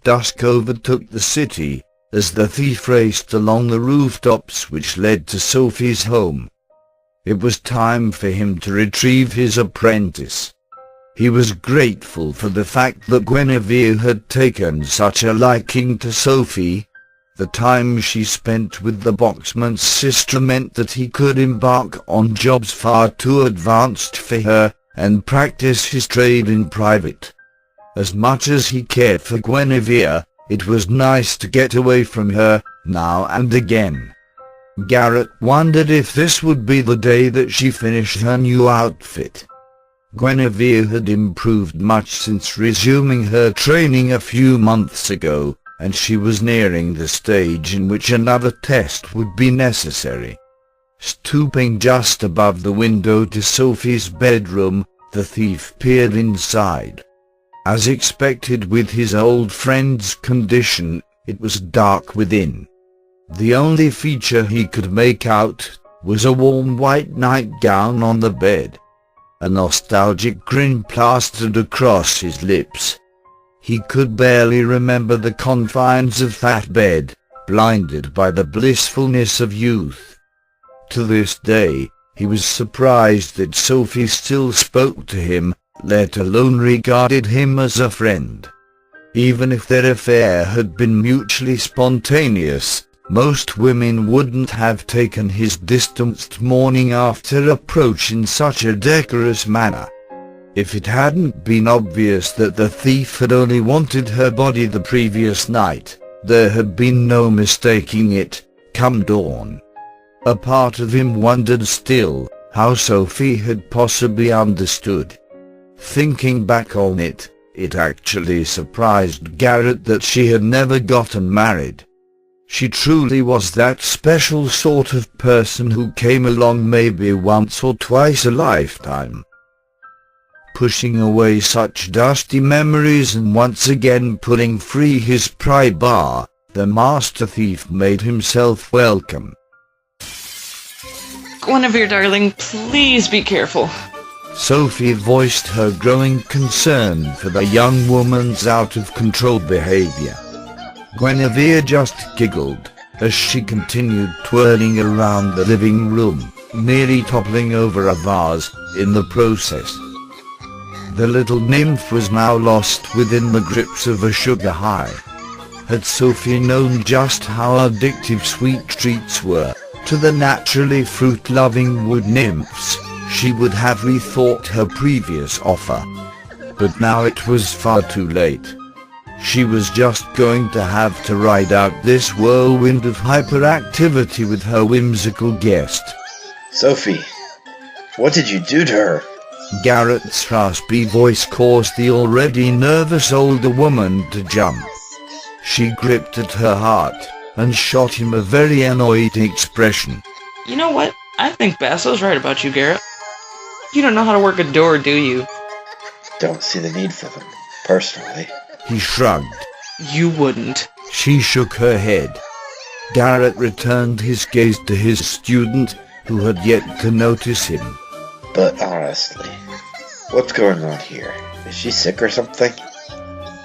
dusk overtook the city, as the thief raced along the rooftops which led to Sophie's home. It was time for him to retrieve his apprentice. He was grateful for the fact that Guinevere had taken such a liking to Sophie. The time she spent with the boxman's sister meant that he could embark on jobs far too advanced for her, and practice his trade in private. As much as he cared for Guinevere, it was nice to get away from her, now and again. Garrett wondered if this would be the day that she finished her new outfit. Guinevere had improved much since resuming her training a few months ago, and she was nearing the stage in which another test would be necessary. Stooping just above the window to Sophie's bedroom, the thief peered inside. As expected with his old friend's condition, it was dark within. The only feature he could make out was a warm white nightgown on the bed. A nostalgic grin plastered across his lips. He could barely remember the confines of that bed, blinded by the blissfulness of youth. To this day, he was surprised that Sophie still spoke to him, let alone regarded him as a friend. Even if their affair had been mutually spontaneous, most women wouldn't have taken his distanced morning after approach in such a decorous manner. If it hadn't been obvious that the thief had only wanted her body the previous night, there had been no mistaking it, come dawn. A part of him wondered still, how Sophie had possibly understood. Thinking back on it, it actually surprised Garrett that she had never gotten married. She truly was that special sort of person who came along maybe once or twice a lifetime. Pushing away such dusty memories and once again pulling free his pry bar, the master thief made himself welcome. Guinevere, darling, please be careful. Sophie voiced her growing concern for the young woman's out-of-control behavior. Guinevere just giggled as she continued twirling around the living room, nearly toppling over a vase in the process. The little nymph was now lost within the grips of a sugar high. Had Sophie known just how addictive sweet treats were to the naturally fruit-loving wood nymphs, she would have rethought her previous offer. But now it was far too late. She was just going to have to ride out this whirlwind of hyperactivity with her whimsical guest. Sophie, what did you do to her? Garrett's raspy voice caused the already nervous older woman to jump. She gripped at her heart and shot him a very annoyed expression. You know what? I think Basso's right about you, Garrett. You don't know how to work a door, do you? Don't see the need for them, personally. He shrugged. You wouldn't. She shook her head. Garrett returned his gaze to his student, who had yet to notice him. But honestly, what's going on here? Is she sick or something?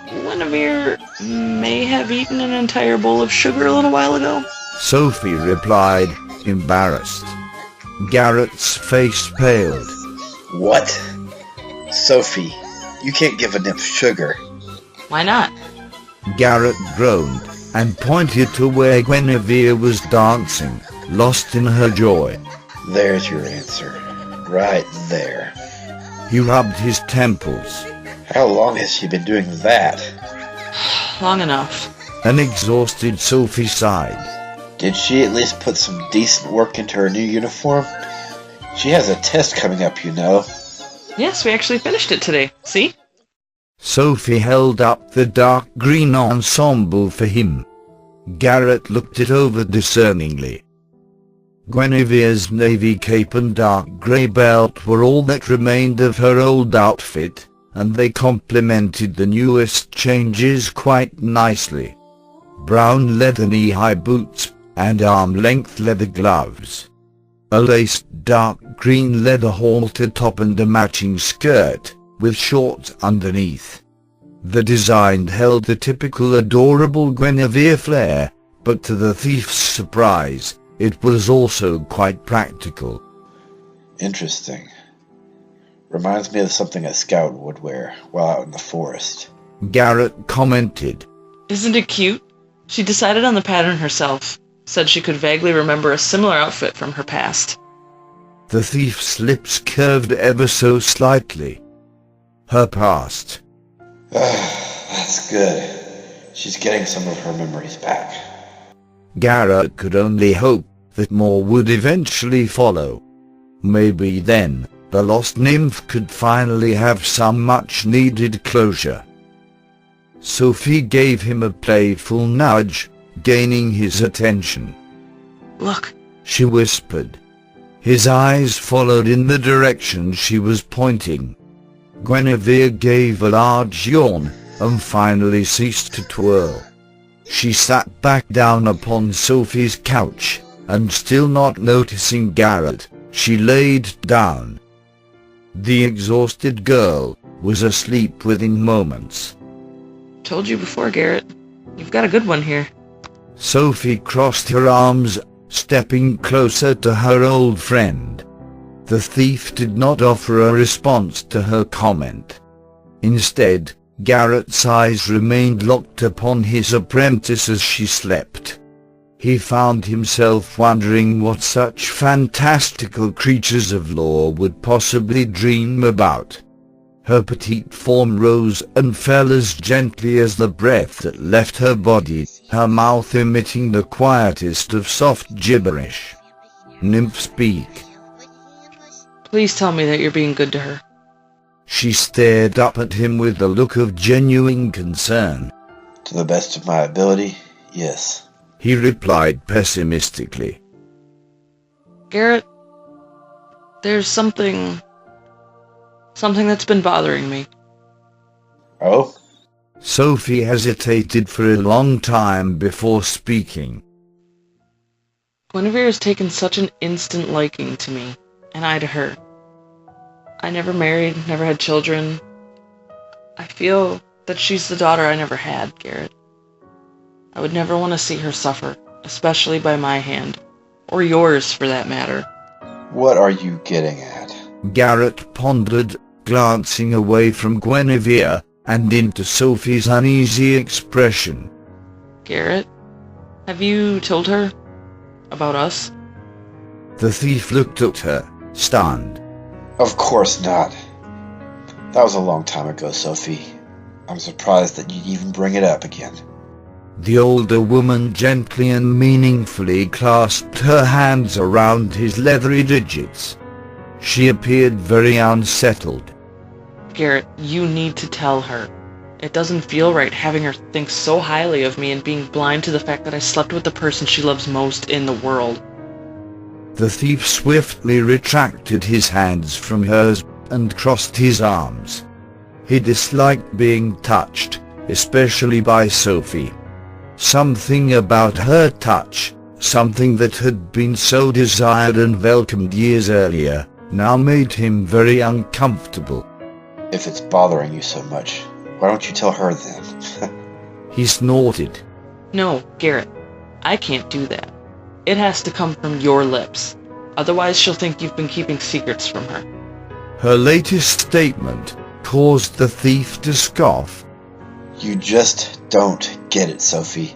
Guinevere may have eaten an entire bowl of sugar a little while ago. Sophie replied, embarrassed. Garrett's face paled. What? Sophie, you can't give a nymph sugar. Why not? Garrett groaned and pointed to where Guinevere was dancing, lost in her joy. There's your answer. Right there. He rubbed his temples. How long has she been doing that? Long enough. An exhausted Sophie sighed. Did she at least put some decent work into her new uniform? She has a test coming up, you know. Yes, we actually finished it today. See? Sophie held up the dark green ensemble for him. Garrett looked it over discerningly. Guinevere's navy cape and dark grey belt were all that remained of her old outfit, and they complemented the newest changes quite nicely. Brown leather knee-high boots, and arm-length leather gloves. A laced dark green leather halter top and a matching skirt, with shorts underneath. The design held the typical adorable Guinevere flair, but to the thief's surprise, it was also quite practical. Interesting. Reminds me of something a scout would wear while out in the forest. Garrett commented. Isn't it cute? She decided on the pattern herself, said she could vaguely remember a similar outfit from her past. The thief's lips curved ever so slightly. Her past. That's good. She's getting some of her memories back. Garrett could only hope that more would eventually follow. Maybe then, the lost nymph could finally have some much-needed closure. Sophie gave him a playful nudge, gaining his attention. Look, she whispered. His eyes followed in the direction she was pointing. Guinevere gave a large yawn, and finally ceased to twirl. She sat back down upon Sophie's couch, and still not noticing Garrett, she laid down. The exhausted girl was asleep within moments. Told you before, Garrett. You've got a good one here. Sophie crossed her arms, stepping closer to her old friend. The thief did not offer a response to her comment. Instead, Garrett's eyes remained locked upon his apprentice as she slept. He found himself wondering what such fantastical creatures of law would possibly dream about. Her petite form rose and fell as gently as the breath that left her body, her mouth emitting the quietest of soft gibberish. Nymph speak. Please tell me that you're being good to her. She stared up at him with a look of genuine concern. To the best of my ability, yes. He replied pessimistically. Garrett, there's something that's been bothering me. Oh? Sophie hesitated for a long time before speaking. Guinevere has taken such an instant liking to me, and I to her. I never married, never had children. I feel that she's the daughter I never had, Garrett. I would never want to see her suffer, especially by my hand, or yours for that matter. What are you getting at? Garrett pondered, glancing away from Guinevere and into Sophie's uneasy expression. Garrett, have you told her about us? The thief looked at her, stunned. Of course not. That was a long time ago, Sophie. I'm surprised that you'd even bring it up again. The older woman gently and meaningfully clasped her hands around his leathery digits. She appeared very unsettled. Garrett, you need to tell her. It doesn't feel right having her think so highly of me and being blind to the fact that I slept with the person she loves most in the world. The thief swiftly retracted his hands from hers and crossed his arms. He disliked being touched, especially by Sophie. Something about her touch, something that had been so desired and welcomed years earlier, now made him very uncomfortable. If it's bothering you so much, why don't you tell her then? He snorted. No, Garrett, I can't do that. It has to come from your lips. Otherwise she'll think you've been keeping secrets from her. Her latest statement caused the thief to scoff. You just don't get it, Sophie.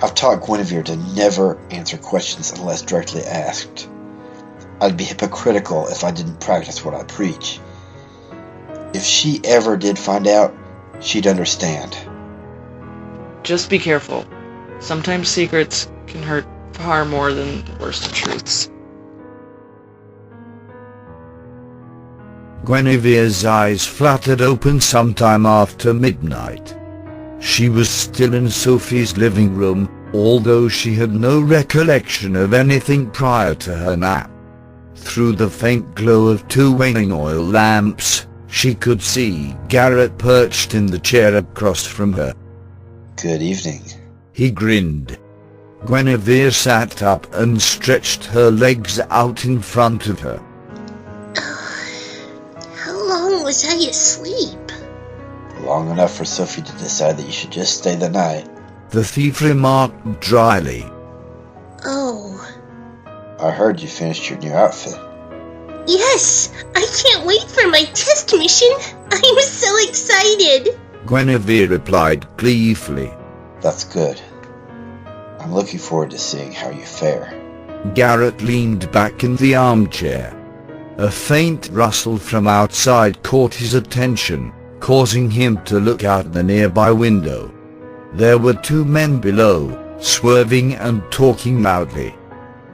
I've taught Guinevere to never answer questions unless directly asked. I'd be hypocritical if I didn't practice what I preach. If she ever did find out, she'd understand. Just be careful. Sometimes secrets can hurt far more than the worst of truths. Guinevere's eyes fluttered open sometime after midnight. She was still in Sophie's living room, although she had no recollection of anything prior to her nap. Through the faint glow of two waning oil lamps, she could see Garrett perched in the chair across from her. Good evening. He grinned. Guinevere sat up and stretched her legs out in front of her. How long was I asleep? Long enough for Sophie to decide that you should just stay the night. The thief remarked dryly. Oh. I heard you finished your new outfit. Yes, I can't wait for my test mission. I'm so excited. Guinevere replied gleefully. That's good. I'm looking forward to seeing how you fare. Garrett leaned back in the armchair. A faint rustle from outside caught his attention, causing him to look out the nearby window. There were two men below, swerving and talking loudly.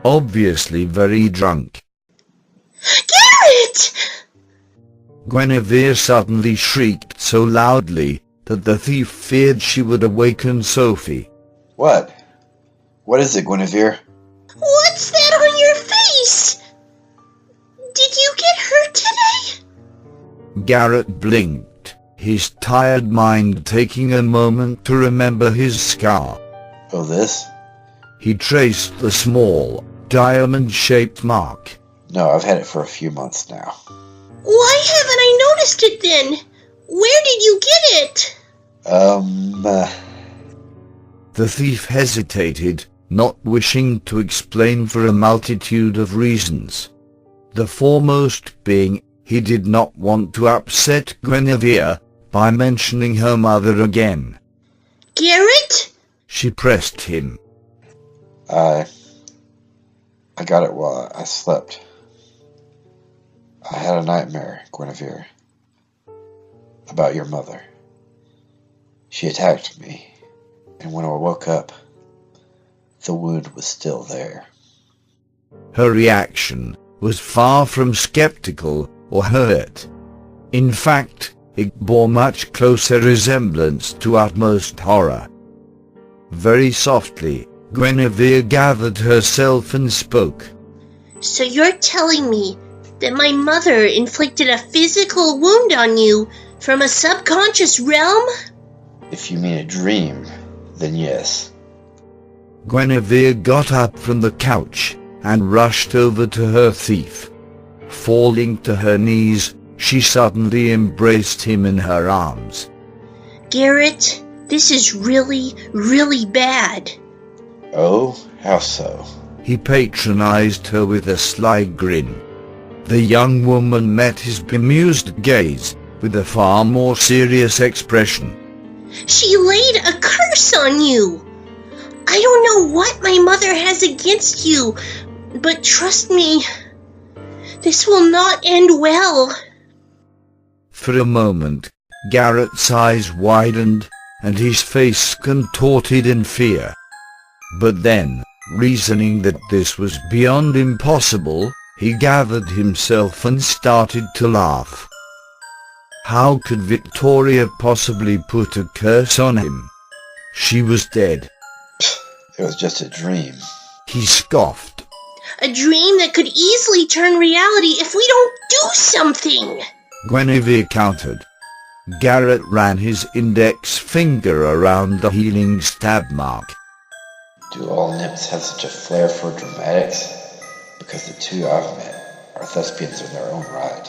Obviously very drunk. Garrett! Guinevere suddenly shrieked so loudly that the thief feared she would awaken Sophie. What? What is it, Guinevere? What's that on your face? Did you get hurt today? Garrett blinked, his tired mind taking a moment to remember his scar. Oh, this? He traced the small, diamond-shaped mark. No, I've had it for a few months now. Why haven't I noticed it then? Where did you get it? The thief hesitated, not wishing to explain for a multitude of reasons. The foremost being, he did not want to upset Guinevere by mentioning her mother again. Garrett? She pressed him. I got it while I slept. I had a nightmare, Guinevere, about your mother. She attacked me, and when I woke up, the wound was still there. Her reaction was far from skeptical or hurt. In fact, it bore much closer resemblance to utmost horror. Very softly, Guinevere gathered herself and spoke. So you're telling me that my mother inflicted a physical wound on you from a subconscious realm? If you mean a dream, then yes. Guinevere got up from the couch and rushed over to her thief. Falling to her knees, she suddenly embraced him in her arms. Garrett, this is really, really bad. Oh, how so? He patronized her with a sly grin. The young woman met his bemused gaze with a far more serious expression. She laid a curse on you. I don't know what my mother has against you, but trust me, this will not end well. For a moment, Garrett's eyes widened and his face contorted in fear. But then, reasoning that this was beyond impossible, he gathered himself and started to laugh. How could Victoria possibly put a curse on him? She was dead. It was just a dream. He scoffed. A dream that could easily turn reality if we don't do something. Guinevere countered. Garrett ran his index finger around the healing stab mark. Do all nymphs have such a flair for dramatics? Because the two I've met are thespians in their own right.